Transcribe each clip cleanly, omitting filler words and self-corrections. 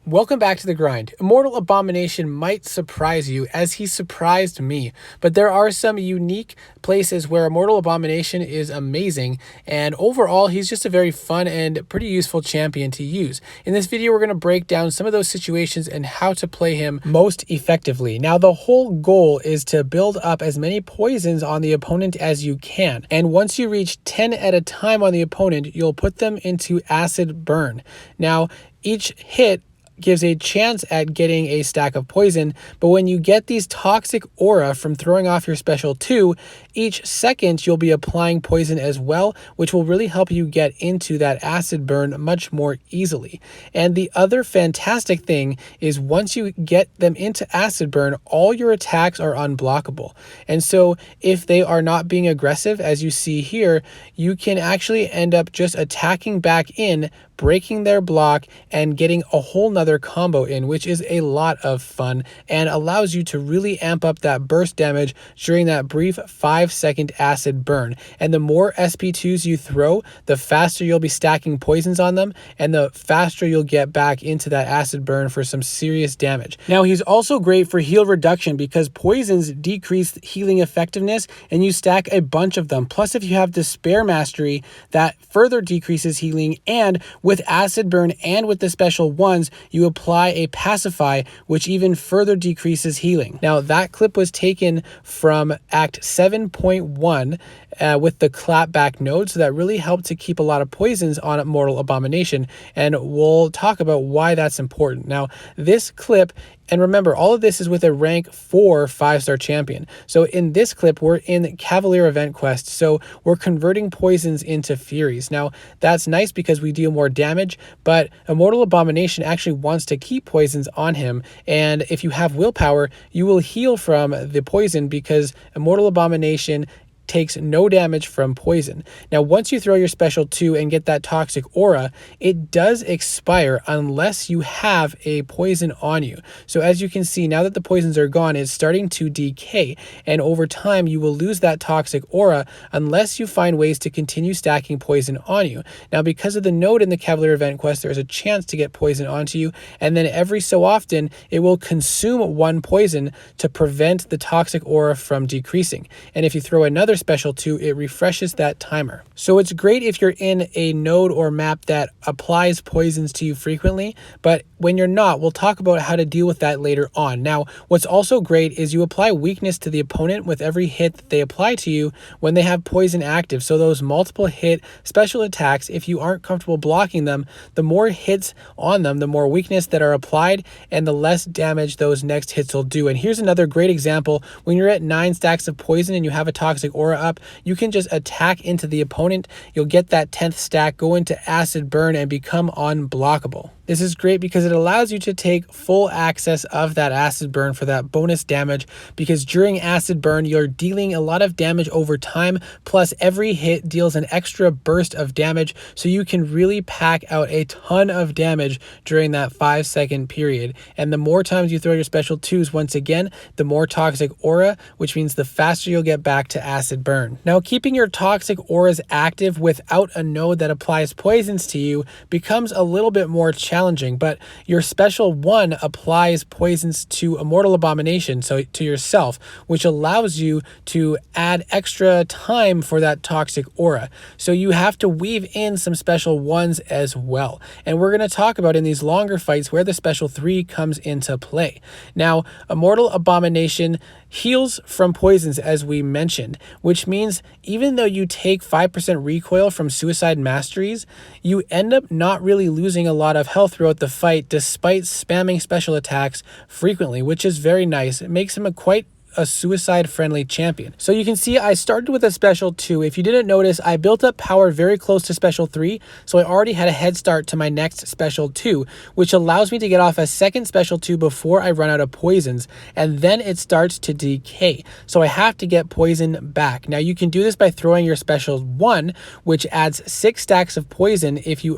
Welcome back to the grind. Immortal Abomination might surprise you as he surprised me, but there are some unique places where Immortal Abomination is amazing, and overall he's just a very fun and pretty useful champion to use. In this video we're going to break down some of those situations and how to play him most effectively. Now the whole goal is to build up as many poisons on the opponent as you can, and once you reach 10 at a time on the opponent, you'll put them into acid burn. Now each hit gives a chance at getting a stack of poison, but when you get these toxic aura from throwing off your special 2, each second you'll be applying poison as well, which will really help you get into that acid burn much more easily. And the other fantastic thing is once you get them into acid burn, all your attacks are unblockable. And so if they are not being aggressive, as you see here, you can actually end up just attacking back in, breaking their block, and getting a whole nother combo in, which is a lot of fun and allows you to really amp up that burst damage during that brief 5-second acid burn. And the more SP2s you throw, the faster you'll be stacking poisons on them, and the faster you'll get back into that acid burn for some serious damage. Now he's also great for heal reduction because poisons decrease healing effectiveness and you stack a bunch of them. Plus if you have Despair Mastery, that further decreases healing, and with acid burn and with the special ones, you apply a pacify, which even further decreases healing. Now that clip was taken from Act 7.1 with the clapback node, so that really helped to keep a lot of poisons on Immortal Abomination, and we'll talk about why that's important. Now this clip, and remember, all of this is with a rank 4 5-star champion. So in this clip, we're in Cavalier Event Quest, so we're converting poisons into Furies. Now, that's nice because we deal more damage, but Immortal Abomination actually wants to keep poisons on him, and if you have willpower, you will heal from the poison because Immortal Abomination takes no damage from poison. Now, once you throw your special 2 and get that toxic aura, it does expire unless you have a poison on you. So as you can see, now that the poisons are gone, it's starting to decay, and over time you will lose that toxic aura unless you find ways to continue stacking poison on you. Now, because of the node in the Cavalier Event Quest, there's a chance to get poison onto you, and then every so often it will consume one poison to prevent the toxic aura from decreasing. And if you throw another special 2, it refreshes that timer. So it's great if you're in a node or map that applies poisons to you frequently, but when you're not, we'll talk about how to deal with that later on. Now, what's also great is you apply weakness to the opponent with every hit that they apply to you when they have poison active. So those multiple hit special attacks, if you aren't comfortable blocking them, the more hits on them, the more weakness that are applied, and the less damage those next hits will do. And here's another great example. When you're at 9 stacks of poison and you have a toxic aura up, you can just attack into the opponent. You'll get that 10th stack, go into acid burn, and become unblockable. This is great because it allows you to take full access of that acid burn for that bonus damage, because during acid burn you're dealing a lot of damage over time, plus every hit deals an extra burst of damage, so you can really pack out a ton of damage during that 5-second period. And the more times you throw your special 2s, once again, the more toxic aura, which means the faster you'll get back to acid burn. Now, keeping your toxic auras active without a node that applies poisons to you becomes a little bit more challenging, but your special 1 applies poisons to Immortal Abomination, so to yourself, which allows you to add extra time for that toxic aura. So you have to weave in some special 1s as well. And we're going to talk about in these longer fights where the special 3 comes into play. Now, Immortal Abomination heals from poisons, as we mentioned, which means even though you take 5% recoil from suicide masteries, you end up not really losing a lot of health throughout the fight despite spamming special attacks frequently, which is very nice. It makes him a suicide-friendly champion. So you can see I started with a special 2. If you didn't notice, I built up power very close to special 3, so I already had a head start to my next special 2, which allows me to get off a second special 2 before I run out of poisons, and then it starts to decay. So I have to get poison back. Now you can do this by throwing your special 1, which adds 6 stacks of poison if you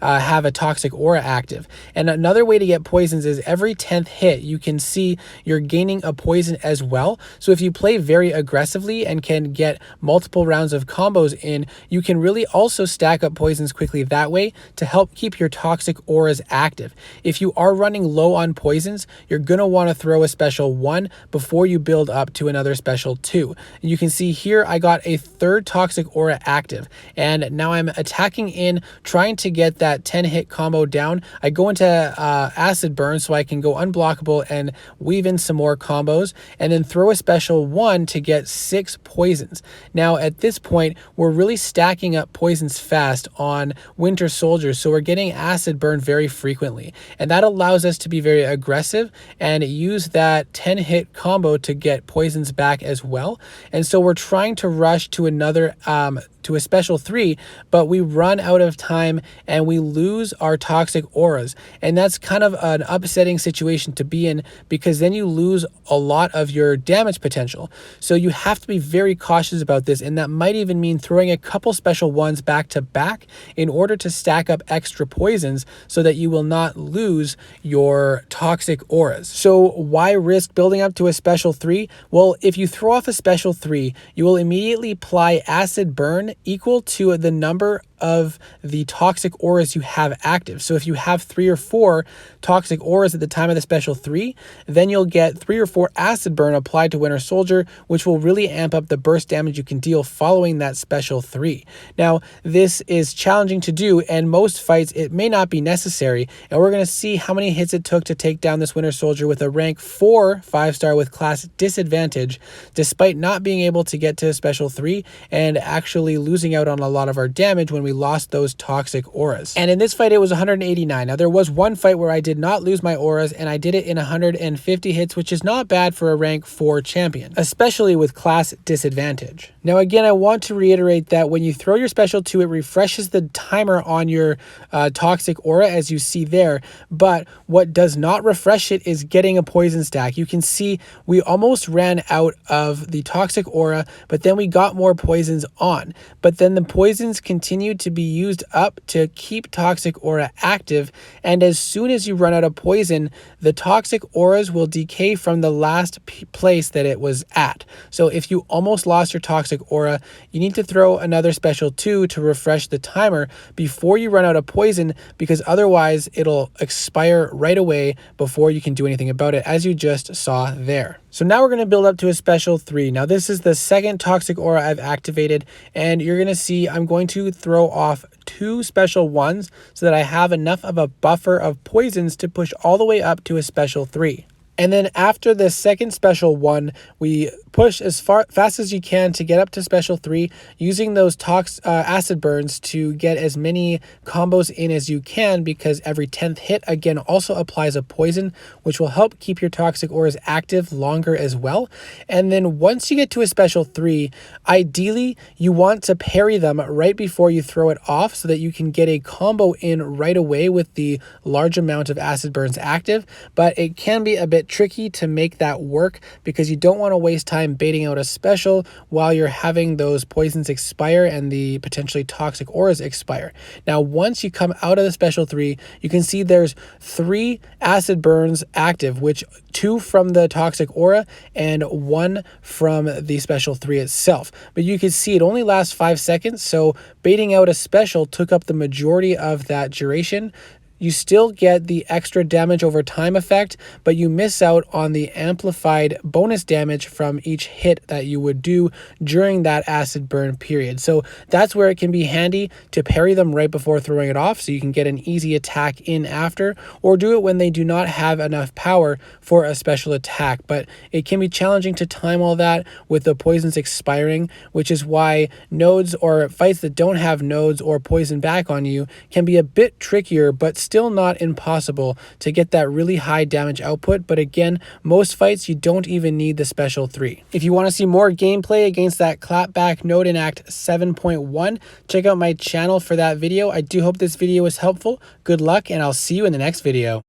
have a toxic aura active. And another way to get poisons is every 10th hit, you can see you're gaining a poison as well. well. So if you play very aggressively and can get multiple rounds of combos in, you can really also stack up poisons quickly that way to help keep your toxic auras active. If you are running low on poisons, you're going to want to throw a special 1 before you build up to another special 2. And you can see here I got a third toxic aura active, and now I'm attacking in, trying to get that 10 hit combo down. I go into acid burn so I can go unblockable and weave in some more combos, and then throw a special 1 to get 6 poisons. Now at this point, we're really stacking up poisons fast on Winter Soldiers, so we're getting acid burn very frequently, and that allows us to be very aggressive and use that 10 hit combo to get poisons back as well. And so we're trying to rush to another to a special 3, but we run out of time and we lose our toxic auras. And that's kind of an upsetting situation to be in, because then you lose a lot of your damage potential. So you have to be very cautious about this, and that might even mean throwing a couple special 1s back to back in order to stack up extra poisons so that you will not lose your toxic auras. So why risk building up to a special 3? Well, if you throw off a special 3, you will immediately apply acid burn equal to the number of the toxic auras you have active. So if you have 3 or 4 toxic auras at the time of the special 3, then you'll get 3 or 4 acid burn applied to Winter Soldier, which will really amp up the burst damage you can deal following that special 3. Now, this is challenging to do, and most fights it may not be necessary, and we're going to see how many hits it took to take down this Winter Soldier with a rank 4 5-star with class disadvantage, despite not being able to get to a special 3 and actually losing out on a lot of our damage when we lost those toxic auras. And in this fight, it was 189. Now, there was one fight where I did not lose my auras, and I did it in 150 hits, which is not bad for a rank 4 champion, especially with class disadvantage. Now, again, I want to reiterate that when you throw your special 2, it refreshes the timer on your toxic aura, as you see there, but what does not refresh it is getting a poison stack. You can see we almost ran out of the toxic aura, but then we got more poisons on. But then the poisons continued to be used up to keep toxic aura active, and as soon as you run out of poison, the toxic auras will decay from the last place that it was at. So if you almost lost your toxic aura, you need to throw another special 2 to refresh the timer before you run out of poison, because otherwise it'll expire right away before you can do anything about it, as you just saw there. So now we're going to build up to a special 3. Now this is the second toxic aura I've activated, and you're going to see I'm going to throw off 2 special 1s so that I have enough of a buffer of poisons to push all the way up to a special 3. And then after the second special 1, we push as fast as you can to get up to special 3, using those acid burns to get as many combos in as you can, because every 10th hit again also applies a poison, which will help keep your toxic auras active longer as well. And then once you get to a special 3, ideally you want to parry them right before you throw it off so that you can get a combo in right away with the large amount of acid burns active, but it can be a bit tricky to make that work because you don't want to waste time baiting out a special while you're having those poisons expire and the potentially toxic auras expire. Now, once you come out of the special 3, you can see there's 3 acid burns active, which 2 from the toxic aura and 1 from the special 3 itself. But you can see it only lasts 5 seconds, so baiting out a special took up the majority of that duration. You still get the extra damage over time effect, but you miss out on the amplified bonus damage from each hit that you would do during that acid burn period. So that's where it can be handy to parry them right before throwing it off so you can get an easy attack in after, or do it when they do not have enough power for a special attack. But it can be challenging to time all that with the poisons expiring, which is why nodes or fights that don't have nodes or poison back on you can be a bit trickier, but still not impossible to get that really high damage output. But again, most fights you don't even need the special 3. If you want to see more gameplay against that clapback node in Act 7.1, check out my channel for that video. I do hope this video was helpful. Good luck, and I'll see you in the next video.